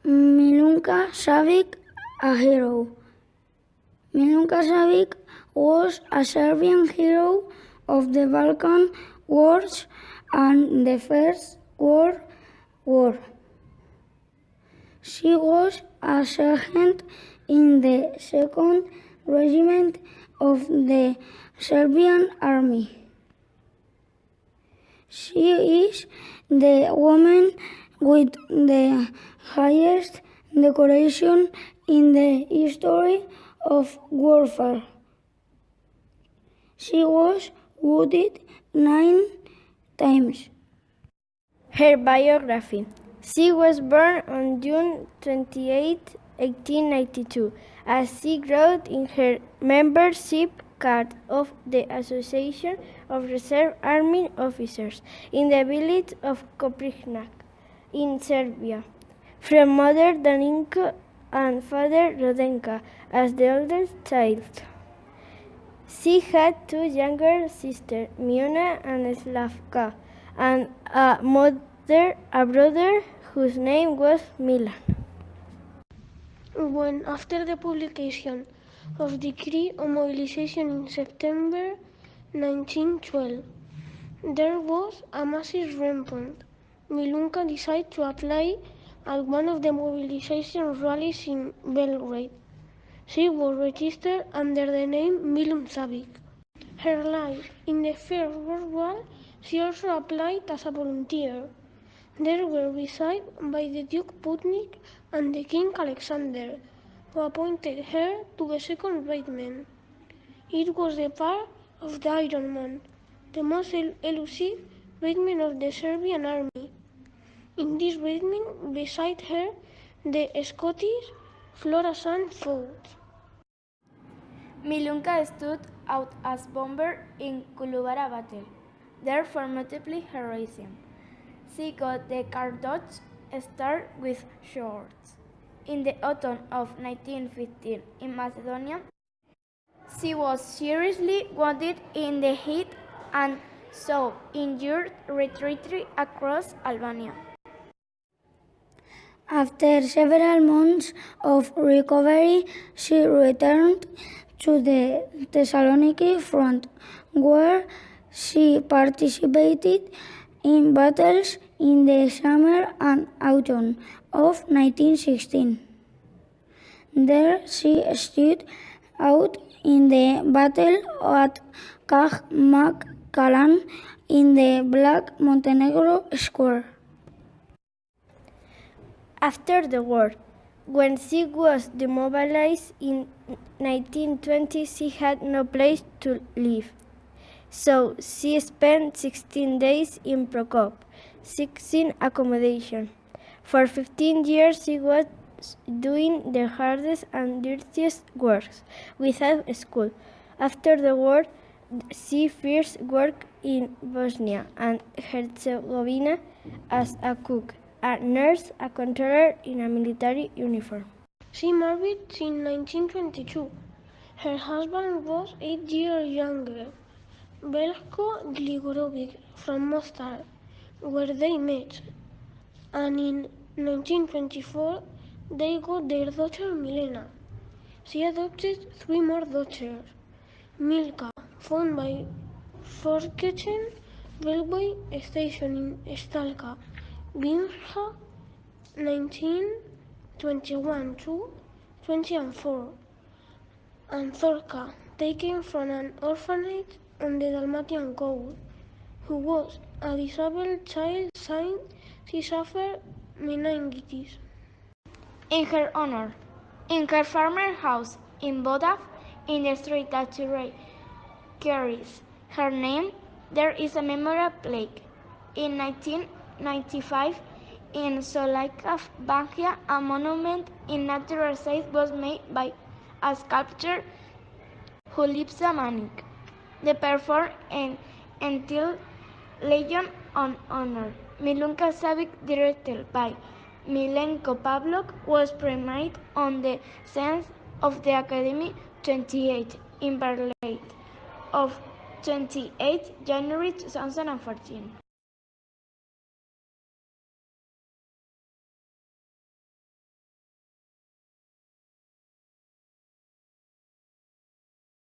Milunka Savic, a hero. Milunka Savic was a Serbian hero of the Balkan Wars and the First World War. She was a sergeant in the 2nd Regiment of the Serbian Army. She is the woman with the highest decoration in the history of warfare. She was wounded 9 times. Her biography. She was born on June 28, 1892, as she wrote in her membership card of the Association of Reserve Army Officers in the village of Koprivnik in Serbia, from mother Daninka and father Rodenka as the oldest child. She had 2 younger sisters, Miuna and Slavka, and a brother whose name was Milan. When, after the publication of the decree on mobilization in September 1912, there was a massive rampant, Milunka decided to apply at one of the mobilization rallies in Belgrade. She was registered under the name Milunka Savic. Her life in the First World War, she also applied as a volunteer. They were received by the Duke Putnik and the King Alexander, who appointed her to the 2nd Regiment. It was the part of the Iron Man, the most elusive regiment of the Serbian army. In this regiment, beside her, the Scottish Flora Sand fought. Milunka stood out as bomber in Kulubara battle, there for multiple heroism. She got the Cardoch Star with shorts. In the autumn of 1915 in Macedonia, she was seriously wounded in the head and so injured retreating across Albania. After several months of recovery, she returned to the Thessaloniki front, where she participated in battles in the summer and autumn of 1916. There she stood out in the battle at Kalan in the Black Montenegro Square. After the war, when she was demobilized in 1920, she had no place to live. So she spent 16 days in Prokop, seeking accommodation. For 15 years she was doing the hardest and dirtiest works without school. After the war, she first worked in Bosnia and Herzegovina as a cook, a nurse, a controller in a military uniform. She married in 1922. Her husband was 8 years younger, Veljko Gligorovic from Mostar, where they met, and in 1924 they got their daughter Milena. She adopted 3 more daughters, Milka, found by Folketen railway station in Stalka, Vinha 1921 to 2004, and Thorka, taken from an orphanage on the Dalmatian coast, who was a disabled child since she suffered meningitis. In her honor, in her farmer house in Bodav, in the street that she carries her name, there is a memorial plaque. In 1995, in Solikav, Bangia, a monument in natural site was made by a sculptor who lives a Manik. They performed until Legion on honor. Milunka Savic, directed by Milenko Pavlov, was premiered on the scenes of the Academy 28 in Berlin of 28 January 2014.